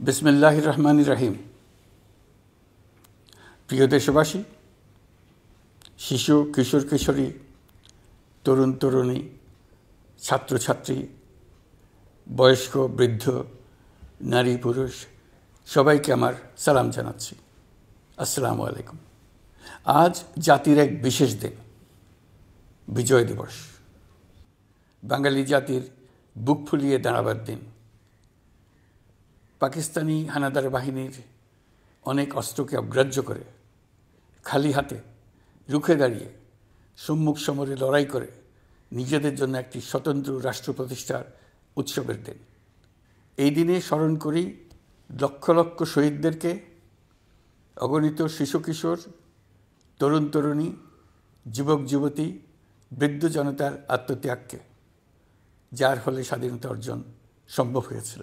বিসমিল্লাহির রহমানির রহিম। প্রিয় দেশবাসী, শিশু, কিশোর কিশোরী, তরুণ তরুণী, ছাত্রছাত্রী, বয়স্ক বৃদ্ধ, নারী পুরুষ সবাইকে আমার সালাম জানাচ্ছি। আসসালামু আলাইকুম। আজ জাতির এক বিশেষ দিন, বিজয় দিবস। বাঙালি জাতির বুক ফুলিয়ে দাঁড়াবার দিন। পাকিস্তানি হানাদার বাহিনীর অনেক অস্ত্রকে অগ্রাহ্য করে খালি হাতে রুখে দাঁড়িয়ে সম্মুখ সমরে লড়াই করে নিজেদের জন্য একটি স্বতন্ত্র রাষ্ট্র প্রতিষ্ঠার উৎসবের দিন। এই দিনে স্মরণ করি লক্ষ লক্ষ শহীদদেরকে, অগণিত শিশু কিশোর, তরুণ তরুণী, যুবক যুবতী, বৃদ্ধ জনতার আত্মত্যাগকে, যার ফলে স্বাধীনতা অর্জন সম্ভব হয়েছিল।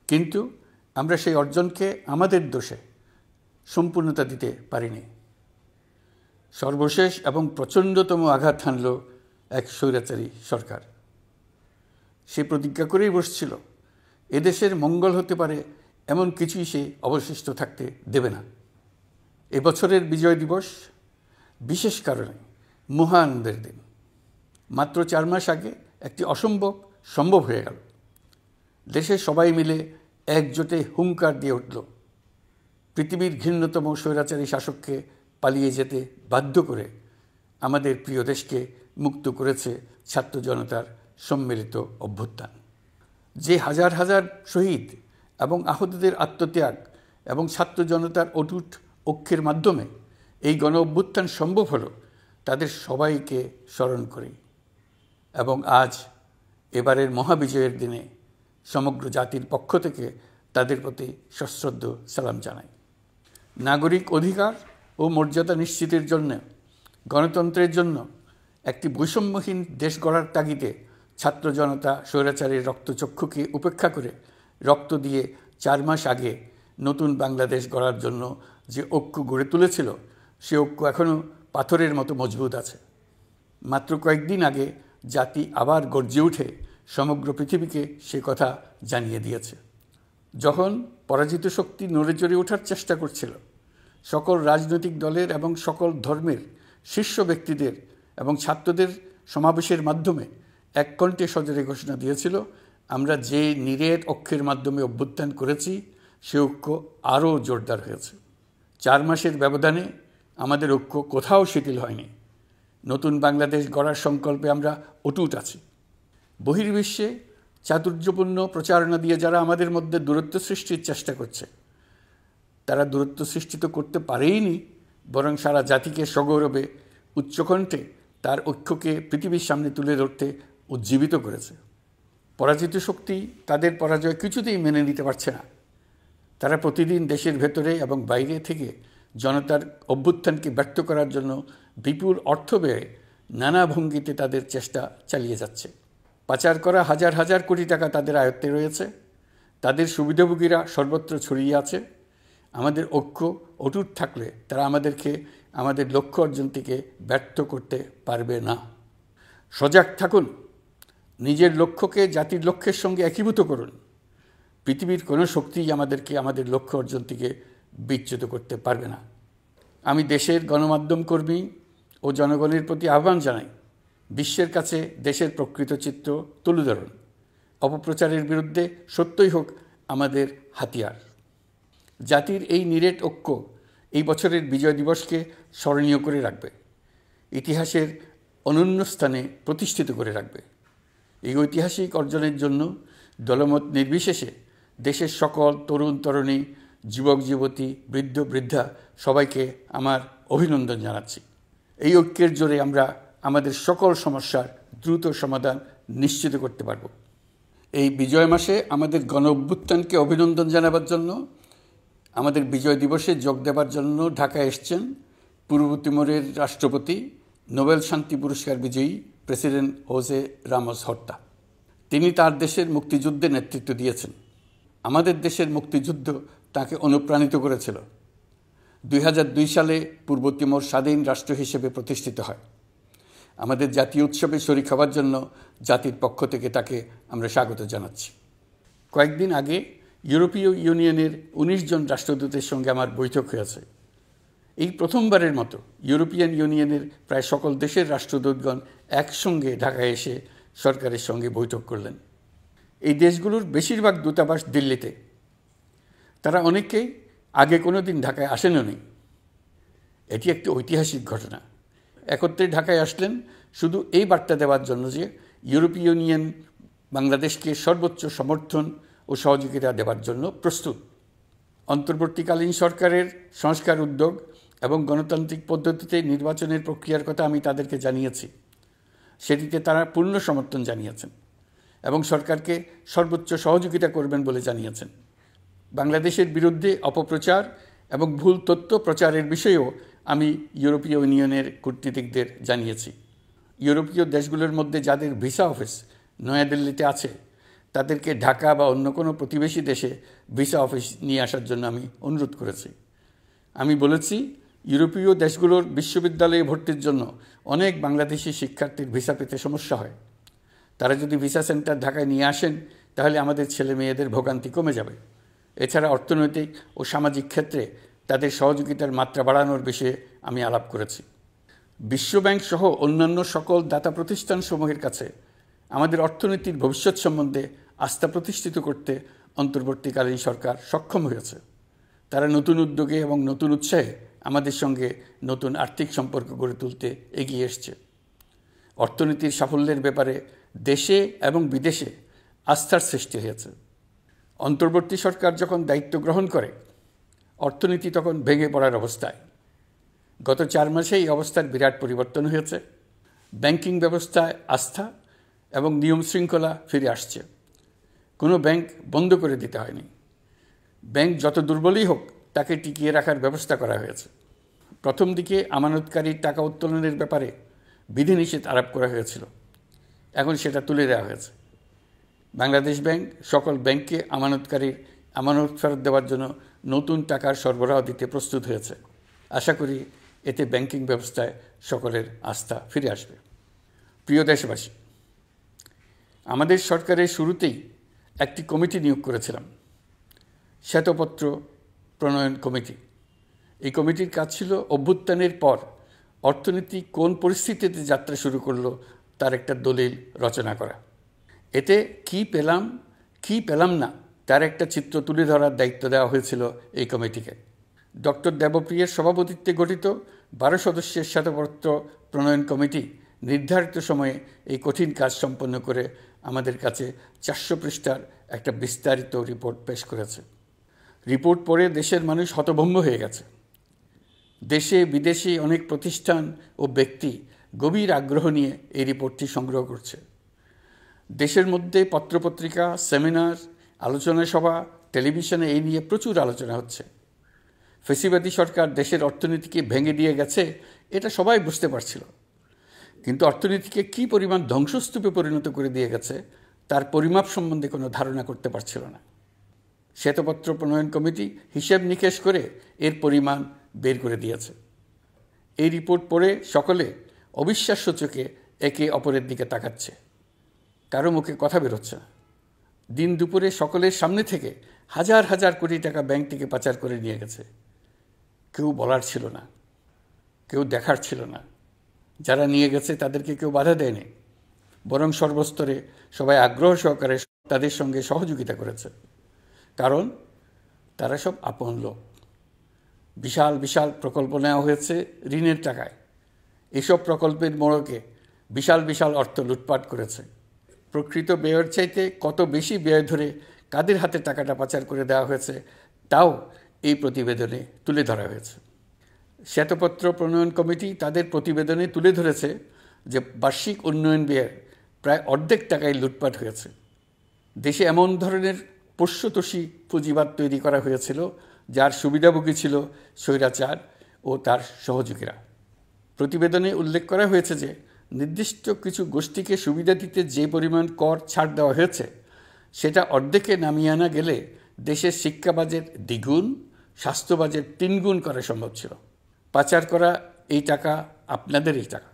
কিন্তু আমরা সেই অর্জনকে আমাদের দোষে সম্পূর্ণতা দিতে পারিনি। সর্বশেষ এবং প্রচণ্ডতম আঘাত হানল এক স্বৈরাচারী সরকার। সে প্রতিজ্ঞা করেই বসছিল এদেশের মঙ্গল হতে পারে এমন কিছুই সে অবশিষ্ট থাকতে দেবে না। এবছরের বিজয় দিবস বিশেষ কারণে মহানন্দের দিন। মাত্র 4 মাস আগে একটি অসম্ভব সম্ভব হয়ে গেল। দেশের সবাই মিলে একজোটে হুঙ্কার দিয়ে উঠল। পৃথিবীর ঘৃণ্যতম স্বৈরাচারী শাসককে পালিয়ে যেতে বাধ্য করে আমাদের প্রিয় দেশকে মুক্ত করেছে ছাত্র জনতার সম্মিলিত অভ্যুত্থান। যে হাজার হাজার শহীদ এবং আহতদের আত্মত্যাগ এবং ছাত্র জনতার অটুট ঐক্যের মাধ্যমে এই গণ অভ্যুত্থান সম্ভব হলো, তাদের সবাইকে স্মরণ করি এবং আজ এবারের মহাবিজয়ের দিনে সমগ্র জাতির পক্ষ থেকে তাদের প্রতি সশ্রদ্ধ সালাম জানাই। নাগরিক অধিকার ও মর্যাদা নিশ্চিতের জন্য, গণতন্ত্রের জন্য একটি বৈষম্যহীন দেশ গড়ার তাগিদে ছাত্র জনতা স্বৈরাচারীর রক্তচক্ষুকে উপেক্ষা করে রক্ত দিয়ে 4 মাস আগে নতুন বাংলাদেশ গড়ার জন্য যে ঐক্য গড়ে তুলেছিল, সে ঐক্য এখনও পাথরের মতো মজবুত আছে। মাত্র কয়েকদিন আগে জাতি আবার গর্জে উঠে সমগ্র পৃথিবীকে সে কথা জানিয়ে দিয়েছে। যখন পরাজিত শক্তি নড়ে চড়ে ওঠার চেষ্টা করছিল, সকল রাজনৈতিক দলের এবং সকল ধর্মের শীর্ষ ব্যক্তিদের এবং ছাত্রদের সমাবেশের মাধ্যমে এক কণ্ঠে সজোরে ঘোষণা দিয়েছিল, আমরা যে নিরেট ঐক্যের মাধ্যমে অভ্যুত্থান করেছি সে ঐক্য আরও জোরদার হয়েছে। 4 মাসের ব্যবধানে আমাদের ঐক্য কোথাও শিথিল হয়নি। নতুন বাংলাদেশ গড়ার সংকল্পে আমরা অটুট আছি। বহির্বিশ্বে চাতুর্যপূর্ণ প্রচারণা দিয়ে যারা আমাদের মধ্যে দূরত্ব সৃষ্টির চেষ্টা করছে, তারা দূরত্ব সৃষ্টি তো করতে পারেইনি, বরং সারা জাতিকে সগৌরবে উচ্চকণ্ঠে তার ঐক্যকে পৃথিবীর সামনে তুলে ধরতে উজ্জীবিত করেছে। পরাজিত শক্তি তাদের পরাজয় কিছুতেই মেনে নিতে পারছে না। তারা প্রতিদিন দেশের ভেতরে এবং বাইরে থেকে জনতার অভ্যুত্থানকে ব্যর্থ করার জন্য বিপুল অর্থ ব্যয়ে নানা ভঙ্গিতে তাদের চেষ্টা চালিয়ে যাচ্ছে। পাচার করা হাজার হাজার কোটি টাকা তাদের আয়ত্তে রয়েছে। তাদের সুবিধাভোগীরা সর্বত্র ছড়িয়ে আছে। আমাদের ঐক্য অটুট থাকলে তারা আমাদেরকে আমাদের লক্ষ্য অর্জন থেকে ব্যর্থ করতে পারবে না। সজাগ থাকুন, নিজের লক্ষ্যকে জাতির লক্ষ্যের সঙ্গে একীভূত করুন। পৃথিবীর কোনো শক্তিই আমাদেরকে আমাদের লক্ষ্য অর্জন থেকে বিচ্যুত করতে পারবে না। আমি দেশের গণমাধ্যম কর্মী ও জনগণের প্রতি আহ্বান জানাই, বিশ্বের কাছে দেশের প্রকৃত চিত্র তুলে ধরুন। অপপ্রচারের বিরুদ্ধে সত্যই হোক আমাদের হাতিয়ার। জাতির এই নিরেট ঐক্য এই বছরের বিজয় দিবসকে স্মরণীয় করে রাখবে, ইতিহাসের অনন্য স্থানে প্রতিষ্ঠিত করে রাখবে। এই ঐতিহাসিক অর্জনের জন্য দলমত নির্বিশেষে দেশের সকল তরুণ তরুণী, যুবক যুবতী, বৃদ্ধ বৃদ্ধা সবাইকে আমার অভিনন্দন জানাচ্ছি। এই ঐক্যের জোরে আমরা আমাদের সকল সমস্যার দ্রুত সমাধান নিশ্চিত করতে পারব। এই বিজয় মাসে আমাদের গণ অভ্যুত্থানকে অভিনন্দন জানাবার জন্য, আমাদের বিজয় দিবসে যোগ দেবার জন্য ঢাকায় এসছেন পূর্ব তিমুরের রাষ্ট্রপতি, নোবেল শান্তি পুরস্কার বিজয়ী প্রেসিডেন্ট হোসে রামোস হর্তা। তিনি তার দেশের মুক্তিযুদ্ধে নেতৃত্ব দিয়েছেন। আমাদের দেশের মুক্তিযুদ্ধ তাকে অনুপ্রাণিত করেছিল। 2002 সালে পূর্ব তিমুর স্বাধীন রাষ্ট্র হিসেবে প্রতিষ্ঠিত হয়। আমাদের জাতীয় উৎসবে শরীক হবার জন্য জাতির পক্ষ থেকে তাকে আমরা স্বাগত জানাচ্ছি। কয়েকদিন আগে ইউরোপীয় ইউনিয়নের ১৯ জন রাষ্ট্রদূতের সঙ্গে আমার বৈঠক হয়েছে। এই প্রথমবারের মতো ইউরোপিয়ান ইউনিয়নের প্রায় সকল দেশের রাষ্ট্রদূতগণ একসঙ্গে ঢাকায় এসে সরকারের সঙ্গে বৈঠক করলেন। এই দেশগুলোর বেশিরভাগ দূতাবাস দিল্লিতে। তারা অনেকেই আগে কোনো দিন ঢাকায় আসেননি। এটি একটি ঐতিহাসিক ঘটনা। একত্রে ঢাকায় আসলেন শুধু এই বার্তা দেওয়ার জন্য যে ইউরোপীয় ইউনিয়ন বাংলাদেশকে সর্বোচ্চ সমর্থন ও সহযোগিতা দেওয়ার জন্য প্রস্তুত। অন্তর্বর্তীকালীন সরকারের সংস্কার উদ্যোগ এবং গণতান্ত্রিক পদ্ধতিতে নির্বাচনের প্রক্রিয়ার কথা আমি তাদেরকে জানিয়েছি। সেটিতে তারা পূর্ণ সমর্থন জানিয়েছেন এবং সরকারকে সর্বোচ্চ সহযোগিতা করবেন বলে জানিয়েছেন। বাংলাদেশের বিরুদ্ধে অপপ্রচার এবং ভুল তথ্য প্রচারের বিষয়েও আমি ইউরোপীয় ইউনিয়নের কূটনীতিকদের জানিয়েছি। ইউরোপীয় দেশগুলোর মধ্যে যাদের ভিসা অফিস নয়াদিল্লিতে আছে তাদেরকে ঢাকা বা অন্য কোনো প্রতিবেশী দেশে ভিসা অফিস নিয়ে আসার জন্য আমি অনুরোধ করেছি। আমি বলেছি, ইউরোপীয় দেশগুলোর বিশ্ববিদ্যালয়ে ভর্তির জন্য অনেক বাংলাদেশি শিক্ষার্থীর ভিসা পেতে সমস্যা হয়। তারা যদি ভিসা সেন্টার ঢাকায় নিয়ে আসেন তাহলে আমাদের ছেলে মেয়েদের ভোগান্তি কমে যাবে। এছাড়া অর্থনৈতিক ও সামাজিক ক্ষেত্রে তাদের সহযোগিতার মাত্রা বাড়ানোর বিষয়ে আমি আলাপ করেছি। বিশ্বব্যাংক সহ অন্যান্য সকল দাতা প্রতিষ্ঠানসমূহের কাছে আমাদের অর্থনীতির ভবিষ্যৎ সম্বন্ধে আস্থা প্রতিষ্ঠিত করতে অন্তর্বর্তীকালীন সরকার সক্ষম হয়েছে। তারা নতুন উদ্যোগে এবং নতুন উৎসাহে আমাদের সঙ্গে নতুন আর্থিক সম্পর্ক গড়ে তুলতে এগিয়ে এসছে। অর্থনীতির সাফল্যের ব্যাপারে দেশে এবং বিদেশে আস্থার সৃষ্টি হয়েছে। অন্তর্বর্তী সরকার যখন দায়িত্ব গ্রহণ করে অর্থনীতি তখন ভেঙে পড়ার অবস্থায়। গত 4 মাসে এই অবস্থার বিরাট পরিবর্তন হয়েছে। ব্যাংকিং ব্যবস্থায় আস্থা এবং নিয়ম শৃঙ্খলা ফিরে আসছে। কোনো ব্যাংক বন্ধ করে দিতে হয়নি। ব্যাংক যত দুর্বলই হোক তাকে টিকিয়ে রাখার ব্যবস্থা করা হয়েছে। প্রথম দিকে আমানতকারীর টাকা উত্তোলনের ব্যাপারে বিধিনিষেধ আরোপ করা হয়েছিল, এখন সেটা তুলে দেওয়া হয়েছে। বাংলাদেশ ব্যাংক সকল ব্যাংককে আমানতকারীর আমানত ফেরত দেওয়ার জন্য নতুন টাকার সরবরাহ দিতে প্রস্তুত হয়েছে। আশা করি এতে ব্যাংকিং ব্যবস্থায় সকলের আস্থা ফিরে আসবে। প্রিয় দেশবাসী, আমাদের সরকারের শুরুতেই একটি কমিটি নিয়োগ করেছিলাম, শ্বেতপত্র প্রণয়ন কমিটি। এই কমিটির কাজ ছিল অভ্যুত্থানের পর অর্থনীতি কোন পরিস্থিতিতে যাত্রা শুরু করলো তার একটা দলিল রচনা করা। এতে কি পেলাম না তার একটা চিত্র তুলে ধরার দায়িত্ব দেওয়া হয়েছিল এই কমিটিকে। ডক্টর দেবপ্রিয়ের সভাপতিত্বে গঠিত 12 সদস্যের শ্বেতপত্র প্রণয়ন কমিটি নির্ধারিত সময়ে এই কঠিন কাজ সম্পন্ন করে আমাদের কাছে 400 পৃষ্ঠার একটা বিস্তারিত রিপোর্ট পেশ করেছে। রিপোর্ট পড়ে দেশের মানুষ হতভম্ব হয়ে গেছে। দেশে বিদেশে অনেক প্রতিষ্ঠান ও ব্যক্তি গভীর আগ্রহ নিয়ে এই রিপোর্টটি সংগ্রহ করছে। দেশের মধ্যে পত্রপত্রিকা, সেমিনার, আলোচনা সভা, টেলিভিশনে এই নিয়ে প্রচুর আলোচনা হচ্ছে। ফ্যাসিবাদী সরকার দেশের অর্থনীতিকে ভেঙে দিয়ে গেছে এটা সবাই বুঝতে পারছিল, কিন্তু অর্থনীতিকে কী পরিমাণ ধ্বংসস্তূপে পরিণত করে দিয়ে গেছে তার পরিমাপ সম্বন্ধে কোনো ধারণা করতে পারছিল না। শ্বেতপত্র প্রণয়ন কমিটি হিসেব নিকেশ করে এর পরিমাণ বের করে দিয়েছে। এই রিপোর্ট পড়ে সকলে অবিশ্বাস্য চোখে একে অপরের দিকে তাকাচ্ছে। কারো মুখে কথা বেরোচ্ছে না। দিন দুপুরে সকলের সামনে থেকে হাজার হাজার কোটি টাকা ব্যাংক থেকে পাচার করে নিয়ে গেছে। কেউ বলার ছিল না, কেউ দেখার ছিল না। যারা নিয়ে গেছে তাদেরকে কেউ বাধা দেয়নি, বরং সর্বস্তরে সবাই আগ্রহ সহকারে তাদের সঙ্গে সহযোগিতা করেছে। কারণ তারা সব আপন লোক। বিশাল বিশাল প্রকল্প নেওয়া হয়েছে ঋণের টাকায়। এসব প্রকল্পের মোড়কে বিশাল বিশাল অর্থ লুটপাট করেছে। প্রকৃত ব্যয়ের চাইতে কত বেশি ব্যয় ধরে কাদের হাতে টাকাটা পাচার করে দেওয়া হয়েছে তাও এই প্রতিবেদনে তুলে ধরা হয়েছে। শ্বেতপত্র প্রণয়ন কমিটি তাদের প্রতিবেদনে তুলে ধরেছে যে বার্ষিক উন্নয়ন ব্যয়ের প্রায় অর্ধেক টাকায় লুটপাট হয়েছে। দেশে এমন ধরনের পোষ্যতোষী পুঁজিবাদ তৈরি করা হয়েছিল যার সুবিধাভোগী ছিল স্বৈরাচার ও তার সহযোগীরা। প্রতিবেদনে উল্লেখ করা হয়েছে যে নির্দিষ্ট কিছু গোষ্ঠীকে সুবিধা দিতে যে পরিমাণ কর ছাড় দেওয়া হয়েছে সেটা অর্ধেকে নামিয়ে আনা গেলে দেশের শিক্ষা বাজেট দ্বিগুণ, স্বাস্থ্য বাজেট 3 গুণ করা সম্ভব ছিল। পাচার করা এই টাকা আপনাদেরই টাকা।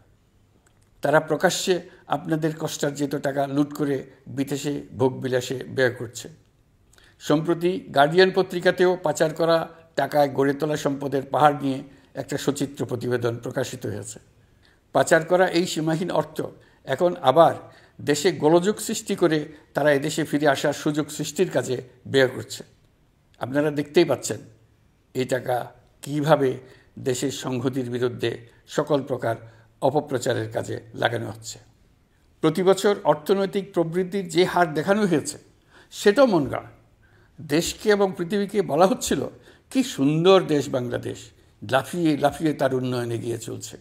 তারা প্রকাশ্যে আপনাদের কষ্টার্জিত টাকা লুট করে বিদেশে ভোগবিলাসে ব্যয় করছে। সম্প্রতি গার্ডিয়ান পত্রিকাতেও পাচার করা টাকায় গড়ে তোলা সম্পদের পাহাড় নিয়ে একটা সচিত্র প্রতিবেদন প্রকাশিত হয়েছে। পাচার করা এই সীমাহীন অর্থ এখন আবার দেশে গোলযোগ সৃষ্টি করে তারা এদেশে ফিরে আসার সুযোগ সৃষ্টির কাজে ব্যয় করছে। আপনারা দেখতেই পাচ্ছেন এই টাকা কীভাবে দেশের সংহতির বিরুদ্ধে সকল প্রকার অপপ্রচারের কাজে লাগানো হচ্ছে। প্রতি বছর অর্থনৈতিক প্রবৃদ্ধির যে হার দেখানো হয়েছে সেটাও মন গড়া। দেশকে এবং পৃথিবীকে বলা হচ্ছিল কি সুন্দর দেশ বাংলাদেশ, লাফিয়ে লাফিয়ে তার উন্নয়নে গিয়ে চলছে।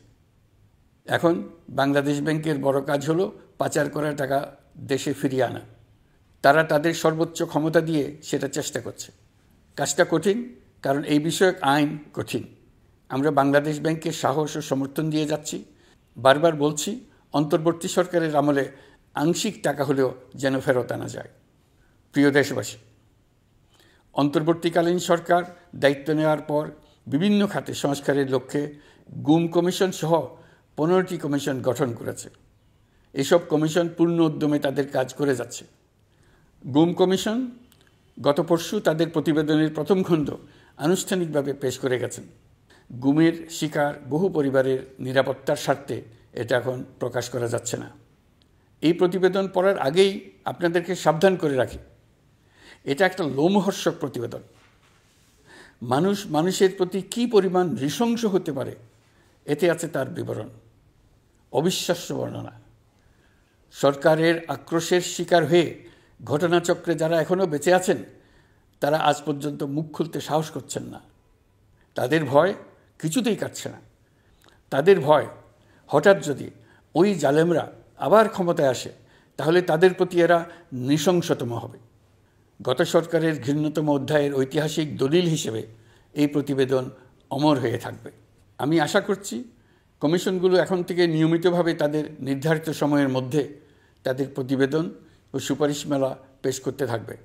এখন বাংলাদেশ ব্যাংকের বড় কাজ হলো পাচার করা টাকা দেশে ফিরিয়ে আনা। তারা তাদের সর্বোচ্চ ক্ষমতা দিয়ে সেটা চেষ্টা করছে। কাজটা কঠিন, কারণ এই বিষয়ক আইন কঠিন। আমরা বাংলাদেশ ব্যাংকের সাহস ও সমর্থন দিয়ে যাচ্ছি। বারবার বলছি, অন্তর্বর্তী সরকারের আমলে আংশিক টাকা হলেও যেন ফেরত আনা যায়। প্রিয় দেশবাসী, অন্তর্বর্তীকালীন সরকার দায়িত্ব নেওয়ার পর বিভিন্ন খাতে সংস্কারের লক্ষ্যে গুম কমিশন সহ 15টি কমিশন গঠন করেছে। এসব কমিশন পূর্ণ উদ্যমে তাদের কাজ করে যাচ্ছে। গুম কমিশন গত পরশু তাদের প্রতিবেদনের প্রথম খণ্ড আনুষ্ঠানিকভাবে পেশ করে গেছেন। গুমের শিকার বহু পরিবারের নিরাপত্তার স্বার্থে এটা এখন প্রকাশ করা যাচ্ছে না। এই প্রতিবেদন পড়ার আগেই আপনাদেরকে সাবধান করে রাখি, এটা একটা লোমহর্ষক প্রতিবেদন। মানুষ মানুষের প্রতি কী পরিমাণ নৃশংস হতে পারে এতে আছে তার বিবরণ। অবিশ্বাস্য বর্ণনা। সরকারের আক্রোশের শিকার হয়ে ঘটনাচক্রে যারা এখনও বেঁচে আছেন তারা আজ পর্যন্ত মুখ খুলতে সাহস করছেন না। তাদের ভয় কিছুতেই কাটছে না। তাদের ভয় হঠাৎ যদি ওই জালেমরা আবার ক্ষমতায় আসে তাহলে তাদের প্রতি এরা নৃশংসতম হবে। গত সরকারের ঘৃণ্যতম অধ্যায়ের ঐতিহাসিক দলিল হিসেবে এই প্রতিবেদন অমর হয়ে থাকবে। আমি আশা করছি কমিশনগুলো এখন থেকে নিয়মিতভাবে তাদের নির্ধারিত সময়ের মধ্যে তাদের প্রতিবেদন ও সুপারিশমালা পেশ করতে থাকবে।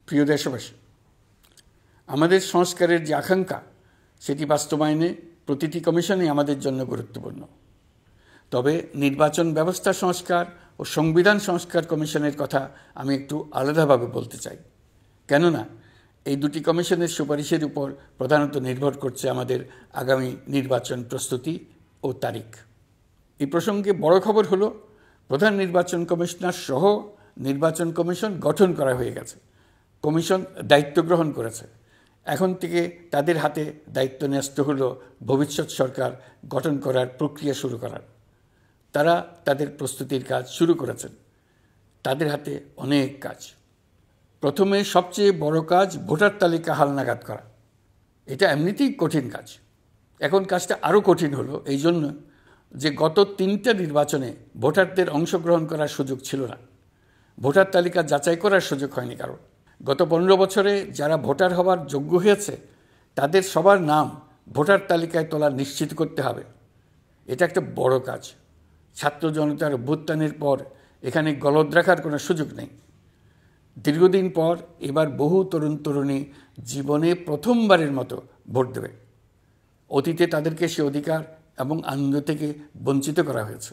প্রিয় দেশবাসী, আমাদের সংস্কারের যে আকাঙ্ক্ষা সেটি বাস্তবায়নে প্রতিটি কমিশনই আমাদের জন্য গুরুত্বপূর্ণ। তবে নির্বাচন ব্যবস্থা সংস্কার ও সংবিধান সংস্কার কমিশনের কথা আমি একটু আলাদাভাবে বলতে চাই। কেননা এই দুটি কমিশনের সুপারিশের উপর প্রধানত নির্ভর করছে আমাদের আগামী নির্বাচন প্রস্তুতি ও তারিখ। এই প্রসঙ্গে বড় খবর হলো, প্রধান নির্বাচন কমিশনার সহ নির্বাচন কমিশন গঠন করা হয়ে গেছে। কমিশন দায়িত্ব গ্রহণ করেছে। এখন থেকে তাদের হাতে দায়িত্ব ন্যস্ত হলো ভবিষ্যৎ সরকার গঠন করার প্রক্রিয়া শুরু করার। তারা তাদের প্রস্তুতির কাজ শুরু করেছেন। তাদের হাতে অনেক কাজ। প্রথমে সবচেয়ে বড় কাজ ভোটার তালিকা হালনাগাদ করা। এটা এমনিতেই কঠিন কাজ। এখন কাজটা আরও কঠিন হলো এই জন্য যে গত 3টা নির্বাচনে ভোটারদের অংশগ্রহণ করার সুযোগ ছিল না। ভোটার তালিকা যাচাই করার সুযোগ হয়নি কারণ। গত 15 বছরে যারা ভোটার হওয়ার যোগ্য হয়েছে তাদের সবার নাম ভোটার তালিকায় তোলা নিশ্চিত করতে হবে। এটা একটা বড় কাজ। ছাত্র জনতার অভ্যুত্থানের পর এখানে গলদ রাখার কোনো সুযোগ নেই। দীর্ঘদিন পর এবার বহু তরুণ তরুণী জীবনে প্রথমবারের মতো ভোট দেবে। অতীতে তাদেরকে সে অধিকার এবং আনন্দ থেকে বঞ্চিত করা হয়েছে।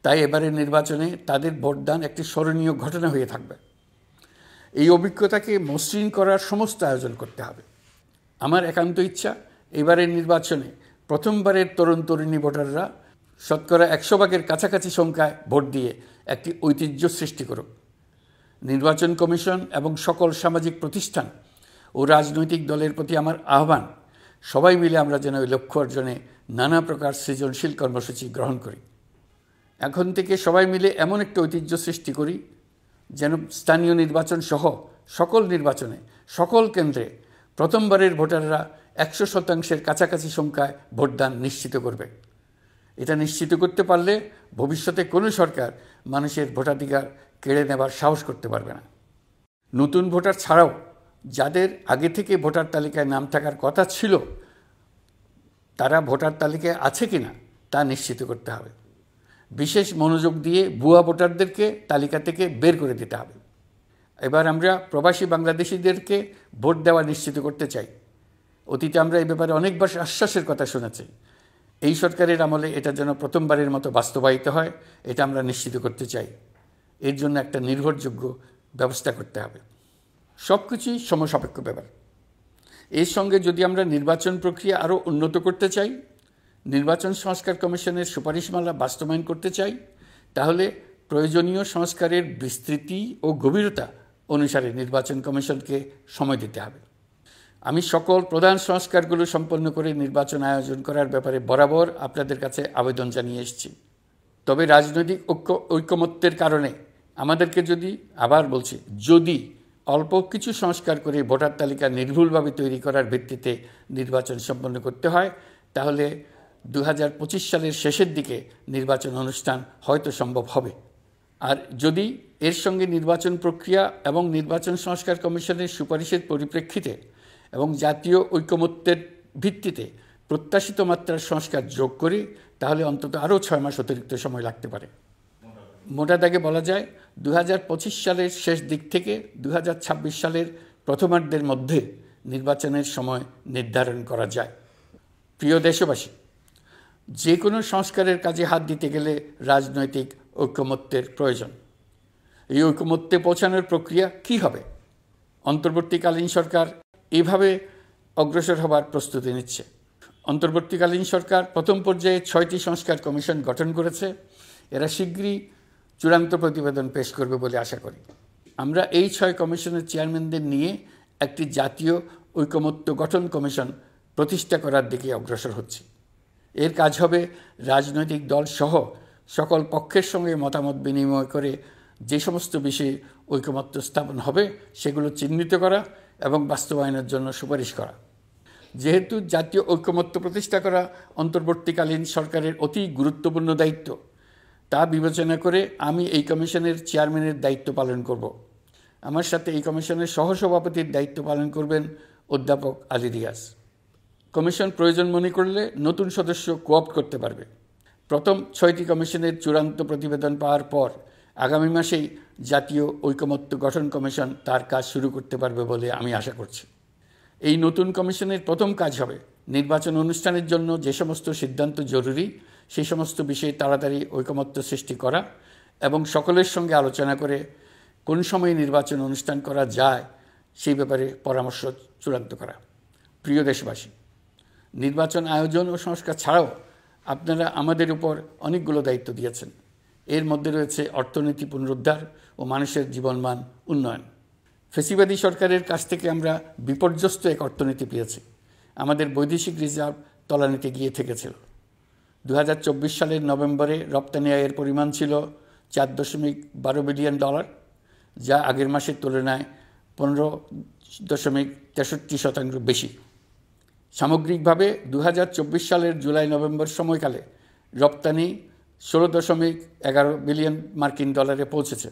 তাই এবারের নির্বাচনে তাদের ভোটদান একটি স্মরণীয় ঘটনা হয়ে থাকবে। এই অভিজ্ঞতাকে মসৃণ করার সমস্ত আয়োজন করতে হবে। আমার একান্ত ইচ্ছা এবারের নির্বাচনে প্রথমবারের তরুণ তরুণী ভোটাররা শতকরা 100 কাছাকাছি সংখ্যায় ভোট দিয়ে একটি ঐতিহ্য সৃষ্টি করুক। নির্বাচন কমিশন এবং সকল সামাজিক প্রতিষ্ঠান ও রাজনৈতিক দলের প্রতি আমার আহ্বান, সবাই মিলে আমরা যেন ওই লক্ষ্য অর্জনে নানা প্রকার সৃজনশীল কর্মসূচি গ্রহণ করি। এখন থেকে সবাই মিলে এমন একটা ঐতিহ্য সৃষ্টি করি যেন স্থানীয় নির্বাচন সহ সকল নির্বাচনে সকল কেন্দ্রে প্রথমবারের ভোটাররা 100% কাছাকাছি সংখ্যায় ভোটদান নিশ্চিত করবে। এটা নিশ্চিত করতে পারলে ভবিষ্যতে কোনো সরকার মানুষের ভোটাধিকার কেড়ে নেবার সাহস করতে পারবে না। নতুন ভোটার ছাড়াও যাদের আগে থেকে ভোটার তালিকায় নাম থাকার কথা ছিল তারা ভোটার তালিকায় আছে কিনা তা নিশ্চিত করতে হবে। বিশেষ মনোযোগ দিয়ে ভুয়া ভোটারদেরকে তালিকা থেকে বের করে দিতে হবে। এবার আমরা প্রবাসী বাংলাদেশিদেরকে ভোট দেওয়া নিশ্চিত করতে চাই। অতীতে আমরা এই ব্যাপারে অনেকবার আশ্বাসের কথা শুনেছি। এই সরকারের আমলে এটা যেন প্রথমবারের মতো বাস্তবায়িত হয়, এটা আমরা নিশ্চিত করতে চাই। এর জন্য একটা নির্ভরযোগ্য ব্যবস্থা করতে হবে। সব কিছুই সমসাপেক্ষ ব্যাপার। এর সঙ্গে যদি আমরা নির্বাচন প্রক্রিয়া আরও উন্নত করতে চাই, নির্বাচন সংস্কার কমিশনের সুপারিশমালা বাস্তবায়ন করতে চাই, তাহলে প্রয়োজনীয় সংস্কারের বিস্তৃতি ও গভীরতা অনুসারে নির্বাচন কমিশনকে সময় দিতে হবে। আমি সকল প্রধান সংস্কারগুলো সম্পন্ন করে নির্বাচন আয়োজন করার ব্যাপারে বরাবর আপনাদের কাছে আবেদন জানিয়ে এসেছি। তবে রাজনৈতিক ঐকমত্যের কারণে আমাদেরকে যদি অল্প কিছু সংস্কার করে ভোটার তালিকা নির্ভুলভাবে তৈরি করার ভিত্তিতে নির্বাচন সম্পন্ন করতে হয়, তাহলে 2025 সালের শেষের দিকে নির্বাচন অনুষ্ঠান হয়তো সম্ভব হবে। আর যদি এর সঙ্গে নির্বাচন প্রক্রিয়া এবং নির্বাচন সংস্কার কমিশনের সুপারিশের পরিপ্রেক্ষিতে এবং জাতীয় ঐকমত্যের ভিত্তিতে প্রত্যাশিত মাত্রার সংস্কার যোগ করি, তাহলে অন্তত আরও 6 মাস অতিরিক্ত সময় লাগতে পারে। মোটা দাগে বলা যায় 2025 সালের শেষ দিক থেকে 2026 সালের প্রথমার্ধের মধ্যে নির্বাচনের সময় নির্ধারণ করা যায়। প্রিয় দেশবাসী, যে কোনো সংস্কারের কাজে হাত দিতে গেলে রাজনৈতিক ঐকমত্যের প্রয়োজন। এই ঐকমত্যে পৌঁছানোর প্রক্রিয়া কি হবে? অন্তর্বর্তীকালীন সরকার এভাবে অগ্রসর হবার প্রস্তুতি নিচ্ছে। অন্তর্বর্তীকালীন সরকার প্রথম পর্যায়ে 6টি সংস্কার কমিশন গঠন করেছে। এরা শীঘ্রই চূড়ান্ত প্রতিবেদন পেশ করবে বলে আশা করি। আমরা এই 6 কমিশনের চেয়ারম্যানদের নিয়ে একটি জাতীয় ঐকমত্য গঠন কমিশন প্রতিষ্ঠা করার দিকে অগ্রসর হচ্ছি। এর কাজ হবে রাজনৈতিক দল সহ সকল পক্ষের সঙ্গে মতামত বিনিময় করে যে সমস্ত বিষয়ে ঐকমত্য স্থাপন হবে সেগুলো চিহ্নিত করা এবং বাস্তবায়নের জন্য সুপারিশ করা। যেহেতু জাতীয় ঐকমত্য প্রতিষ্ঠা করা অন্তর্বর্তীকালীন সরকারের অতি গুরুত্বপূর্ণ দায়িত্ব, তা বিবেচনা করে আমি এই কমিশনের চেয়ারম্যানের দায়িত্ব পালন করব। আমার সাথে এই কমিশনের সহসভাপতির দায়িত্ব পালন করবেন অধ্যাপক আলী রিয়াজ। কমিশন প্রয়োজন মনে করলে নতুন সদস্য কোঅপ্ট করতে পারবে। প্রথম 6টি কমিশনের চূড়ান্ত প্রতিবেদন পাওয়ার পর আগামী মাসেই জাতীয় ঐকমত্য গঠন কমিশন তার কাজ শুরু করতে পারবে বলে আমি আশা করছি। এই নতুন কমিশনের প্রথম কাজ হবে নির্বাচন অনুষ্ঠানের জন্য যে সমস্ত সিদ্ধান্ত জরুরি সেই সমস্ত বিষয়ে তাড়াতাড়ি ঐকমত্য সৃষ্টি করা এবং সকলের সঙ্গে আলোচনা করে কোন সময়ে নির্বাচন অনুষ্ঠান করা যায় সেই ব্যাপারে পরামর্শ চূড়ান্ত করা। প্রিয় দেশবাসী, নির্বাচন আয়োজন ও সংস্কার ছাড়াও আপনারা আমাদের উপর অনেকগুলো দায়িত্ব দিয়েছেন। এর মধ্যে রয়েছে অর্থনীতি পুনরুদ্ধার ও মানুষের জীবনমান উন্নয়ন। ফ্যাসিবাদী সরকারের কাছ থেকে আমরা বিপর্যস্ত এক অর্থনীতি পেয়েছি। আমাদের বৈদেশিক রিজার্ভ তলানিতে গিয়ে থেকেছিল। 2024 সালের নভেম্বরে রপ্তানি আয়ের পরিমাণ ছিল $4.12 বিলিয়ন, যা আগের মাসের তুলনায় 15.63% বেশি। সামগ্রিকভাবে 2024 সালের জুলাই নভেম্বর সময়কালে রপ্তানি $16.11 বিলিয়ন মার্কিন ডলারে পৌঁছেছে।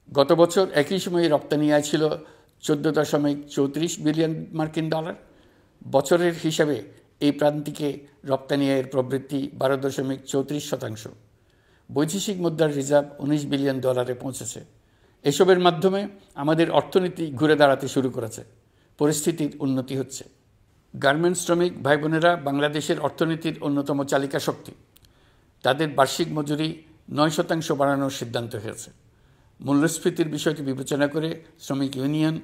গত বছর একই সময়ে রপ্তানি আয় ছিল $14.34 বিলিয়ন মার্কিন ডলার। বছরের হিসাবে এই প্রান্তিকে রপ্তানি আয়ের প্রবৃদ্ধি 12.34%। বৈদেশিক মুদ্রার রিজার্ভ $19 বিলিয়ন পৌঁছেছে। এসবের মাধ্যমে আমাদের অর্থনীতি ঘুরে দাঁড়াতে শুরু করেছে। পরিস্থিতির উন্নতি হচ্ছে। গার্মেন্টস শ্রমিক ভাই বোনেরা বাংলাদেশের অর্থনীতির অন্যতম চালিকা শক্তি। তাদের বার্ষিক মজুরি 9% বাড়ানোর সিদ্ধান্ত হয়েছে। মূল্যস্ফীতির বিষয়টি বিবেচনা করে শ্রমিক ইউনিয়ন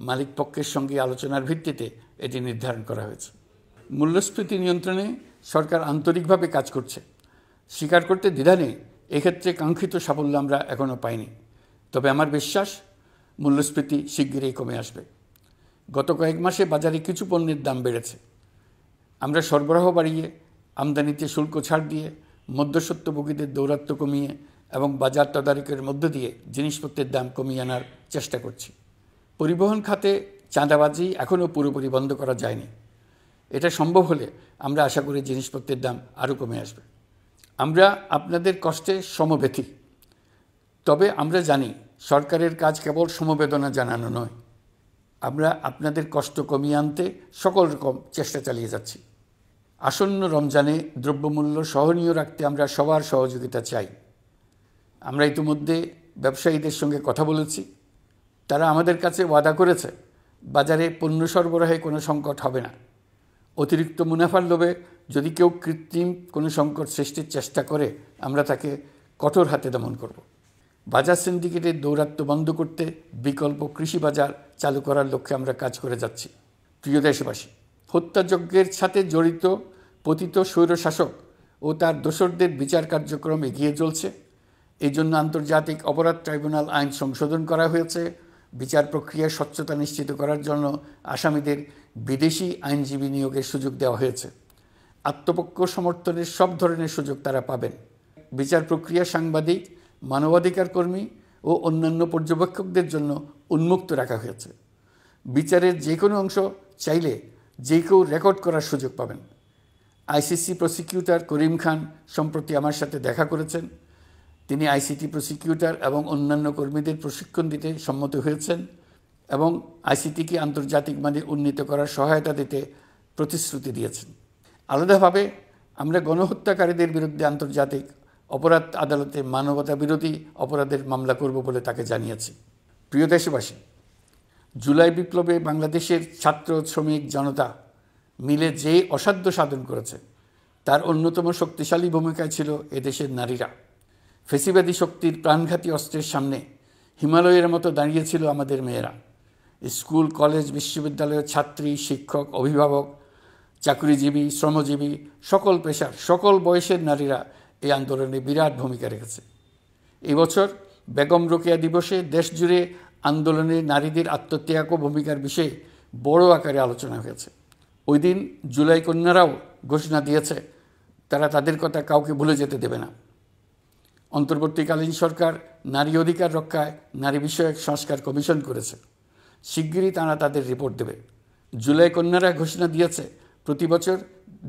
মালিক পক্ষের সঙ্গে আলোচনার ভিত্তিতে এটি নির্ধারণ করা হয়েছে। মূল্যস্ফীতি নিয়ন্ত্রণে সরকার আন্তরিকভাবে কাজ করছে। স্বীকার করতে দ্বিধা নেই, এক্ষেত্রে কাঙ্ক্ষিত সাফল্য আমরা এখনও পাইনি। তবে আমার বিশ্বাস মূল্যস্ফীতি শিগগিরই কমে আসবে। গত কয়েক মাসে বাজারে কিছু পণ্যের দাম বেড়েছে। আমরা সরবরাহ বাড়িয়ে, আমদানিতে শুল্ক ছাড় দিয়ে, মধ্যস্বত্বভোগীদের দৌরাত্ম্য কমিয়ে এবং বাজার তদারকির মধ্য দিয়ে জিনিসপত্রের দাম কমিয়ে আনার চেষ্টা করছি। পরিবহন খাতে চাঁদাবাজি এখনও পুরোপুরি বন্ধ করা যায়নি। এটা সম্ভব হলে আমরা আশা করি জিনিসপত্রের দাম আরও কমে আসবে। আমরা আপনাদের কষ্টে সমব্যথী। তবে আমরা জানি সরকারের কাজ কেবল সমবেদনা জানানো নয়। আমরা আপনাদের কষ্ট কমিয়ে আনতে সকল রকম চেষ্টা চালিয়ে যাচ্ছি। আসন্ন রমজানে দ্রব্যমূল্য সহনীয় রাখতে আমরা সবার সহযোগিতা চাই। আমরা ইতিমধ্যে ব্যবসায়ীদের সঙ্গে কথা বলেছি। তারা আমাদের কাছে ওয়াদা করেছে বাজারে পণ্য সরবরাহে কোনো সংকট হবে না। অতিরিক্ত মুনাফার লোভে যদি কেউ কৃত্রিম কোনো সংকট সৃষ্টির চেষ্টা করে আমরা তাকে কঠোর হাতে দমন করব। বাজার সিন্ডিকেটের দৌরাত্ম্য বন্ধ করতে বিকল্প কৃষি বাজার চালু করার লক্ষ্যে আমরা কাজ করে যাচ্ছি। প্রিয় দেশবাসী, হত্যাযজ্ঞের সাথে জড়িত পতিত স্বৈরশাসক ও তার দোসরদের বিচার কার্যক্রম এগিয়ে চলছে। এই জন্য আন্তর্জাতিক অপরাধ ট্রাইব্যুনাল আইন সংশোধন করা হয়েছে। বিচার প্রক্রিয়ার স্বচ্ছতা নিশ্চিত করার জন্য আসামিদের বিদেশি আইনজীবী নিয়োগের সুযোগ দেওয়া হয়েছে। আত্মপক্ষ সমর্থনের সব ধরনের সুযোগ তারা পাবেন। বিচার প্রক্রিয়া সাংবাদিক, মানবাধিকার কর্মী ও অন্যান্য পর্যবেক্ষকদের জন্য উন্মুক্ত রাখা হয়েছে। বিচারের যে কোনো অংশ চাইলে যে কেউ রেকর্ড করার সুযোগ পাবেন। আইসিসি প্রসিকিউটর করিম খান সম্প্রতি আমার সাথে দেখা করেছেন। তিনি আইসিটি প্রসিকিউটর এবং অন্যান্য কর্মীদের প্রশিক্ষণ দিতে সম্মত হয়েছেন এবং আইসিটিকে আন্তর্জাতিক মানে উন্নীত করার সহায়তা দিতে প্রতিশ্রুতি দিয়েছেন। আলাদাভাবে আমরা গণহত্যাকারীদের বিরুদ্ধে আন্তর্জাতিক অপরাধ আদালতে মানবতা বিরোধী অপরাধের মামলা করব বলে তাকে জানিয়েছি। প্রিয় দেশবাসী, জুলাই বিপ্লবে বাংলাদেশের ছাত্র, শ্রমিক, জনতা মিলে যে অসাধ্য সাধন করেছে তার অন্যতম শক্তিশালী ভূমিকায় ছিল এদেশের নারীরা। ফেসিবাদী শক্তির প্রাণঘাতী অস্ত্রের সামনে হিমালয়ের মতো দাঁড়িয়েছিল আমাদের মেয়েরা। স্কুল, কলেজ, বিশ্ববিদ্যালয়ের ছাত্রী, শিক্ষক, অভিভাবক, চাকরিজীবী, শ্রমজীবী, সকল পেশার, সকল বয়সের নারীরা এই আন্দোলনে বিরাট ভূমিকা রেখেছে। এবছর বেগম রোকেয়া দিবসে দেশজুড়ে আন্দোলনে নারীদের আত্মত্যাগ ও ভূমিকার বিষয়ে বড় আকারে আলোচনা হয়েছে। ওই দিন জুলাই কন্যারাও ঘোষণা দিয়েছে তারা তাদের কথা কাউকে ভুলে যেতে দেবে না। অন্তর্বর্তীকালীন সরকার নারী অধিকার রক্ষায় নারী বিষয়ক সংস্কার কমিশন করেছে। শিগগিরই তারা তাদের রিপোর্ট দেবে। জুলাই কন্যারা ঘোষণা দিয়েছে প্রতি বছর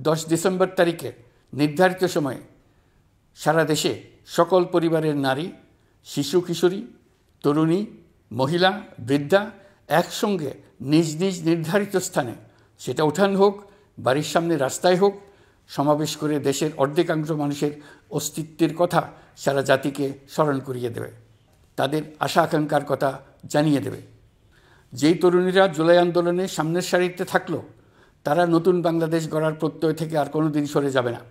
10 ডিসেম্বর তারিখে নির্ধারিত সময়ে সারা দেশে সকল পরিবারের নারী, শিশু, কিশোরী, তরুণী, মহিলা, বৃদ্ধা একসঙ্গে নিজ নিজ নির্ধারিত স্থানে, সেটা উঠান হোক, বাড়ির সামনে রাস্তায় হোক, সমাবেশ করে দেশের অর্ধেকাংশ মানুষের অস্তিত্বের কথা সারা জাতিকে স্মরণ করিয়ে দেবে, তাদের আশা আকাঙ্ক্ষার কথা জানিয়ে দেবে। যেই তরুণীরা জুলাই আন্দোলনে সামনের সারিতে থাকলো তারা নতুন বাংলাদেশ গড়ার প্রত্যয় থেকে আর কোনো দিন সরে যাবে না।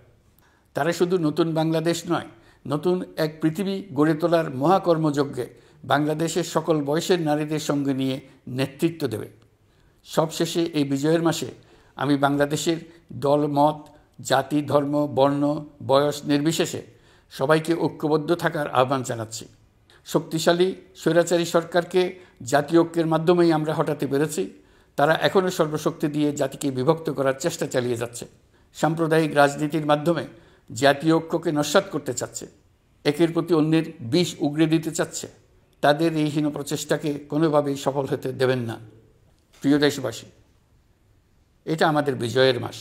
তারা শুধু নতুন বাংলাদেশ নয়, নতুন এক পৃথিবী গড়ে তোলার মহাকর্মযজ্ঞে বাংলাদেশের সকল বয়সের নারীদের সঙ্গে নিয়ে নেতৃত্ব দেবে। সবশেষে এই বিজয়ের মাসে আমি বাংলাদেশের দল, মত, জাতি, ধর্ম, বর্ণ, বয়স নির্বিশেষে সবাইকে ঐক্যবদ্ধ থাকার আহ্বান জানাচ্ছি। শক্তিশালী স্বৈরাচারী সরকারকে জাতীয় ঐক্যের মাধ্যমেই আমরা হটাতে পেরেছি। তারা এখনও সর্বশক্তি দিয়ে জাতিকে বিভক্ত করার চেষ্টা চালিয়ে যাচ্ছে। সাম্প্রদায়িক রাজনীতির মাধ্যমে জাতীয় ঐক্যকে নস্যাৎ করতে চাচ্ছে, একের প্রতি অন্যের বিষ উগড়ে দিতে চাচ্ছে। তাদের এই হীন প্রচেষ্টাকে কোনোভাবেই সফল হতে দেবেন না। প্রিয় দেশবাসী, এটা আমাদের বিজয়ের মাস।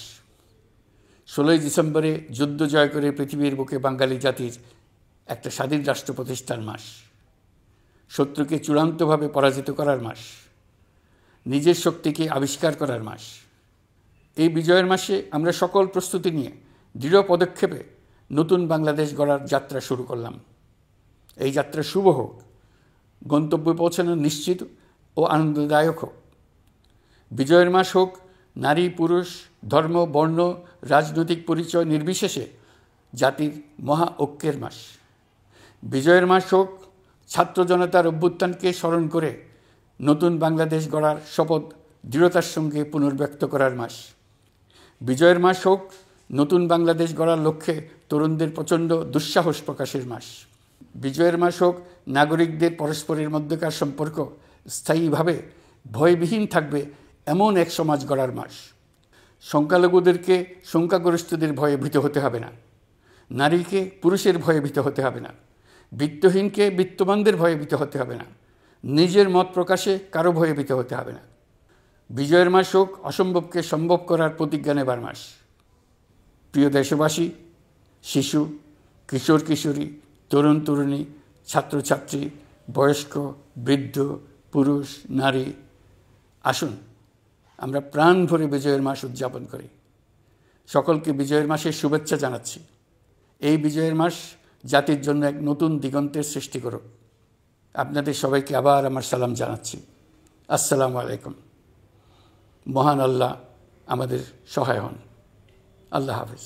16ই ডিসেম্বরে যুদ্ধ জয় করে পৃথিবীর বুকে বাঙালি জাতির একটা স্বাধীন রাষ্ট্র প্রতিষ্ঠার মাস, শত্রুকে চূড়ান্তভাবে পরাজিত করার মাস, নিজের শক্তিকে আবিষ্কার করার মাস। এই বিজয়ের মাসে আমরা সকল প্রস্তুতি নিয়ে দৃঢ় পদক্ষেপে নতুন বাংলাদেশ গড়ার যাত্রা শুরু করলাম। এই যাত্রা শুভ হোক, গন্তব্যে পৌঁছানো নিশ্চিত ও আনন্দদায়ক হোক। বিজয়ের মাস হোক নারী, পুরুষ, ধর্ম, বর্ণ, রাজনৈতিক পরিচয় নির্বিশেষে জাতির মহা ঐক্যের মাস। বিজয়ের মাস হোক ছাত্র জনতার অভ্যুত্থানকে স্মরণ করে নতুন বাংলাদেশ গড়ার শপথ দৃঢ়তার সঙ্গে পুনর্ব্যক্ত করার মাস। বিজয়ের মাস হোক নতুন বাংলাদেশ গড়ার লক্ষ্যে তরুণদের প্রচণ্ড দুঃসাহস প্রকাশের মাস। বিজয়ের মাস হোক নাগরিকদের পরস্পরের মধ্যকার সম্পর্ক স্থায়ীভাবে ভয়বিহীন থাকবে এমন এক সমাজ গড়ার মাস। সংখ্যালঘুদেরকে সংখ্যাগরিষ্ঠদের ভয়ে ভীত হতে হবে না, নারীকে পুরুষের ভয়ে ভীত হতে হবে না, বিত্তহীনকে বিত্তবানদের ভয়ে ভীত হতে হবে না, নিজের মত প্রকাশে কারো ভয়ে ভীত হতে হবে না। বিজয়ের মাস হোক অসম্ভবকে সম্ভব করার প্রতিজ্ঞা নেবার মাস। প্রিয় দেশবাসী, শিশু, কিশোর কিশোরী, তরুণ তরুণী, ছাত্রছাত্রী, বয়স্ক, বৃদ্ধ, পুরুষ, নারী, আসুন আমরা প্রাণ ভরে বিজয়ের মাস উদযাপন করি। সকলকে বিজয়ের মাসের শুভেচ্ছা জানাচ্ছি। এই বিজয়ের মাস জাতির জন্য এক নতুন দিগন্তের সৃষ্টি করুক। আপনাদের সবাইকে আবার আমার সালাম জানাচ্ছি। আসসালামু আলাইকুম। মহান আল্লাহ আমাদের সহায় হন। আল্লাহ হাফেজ।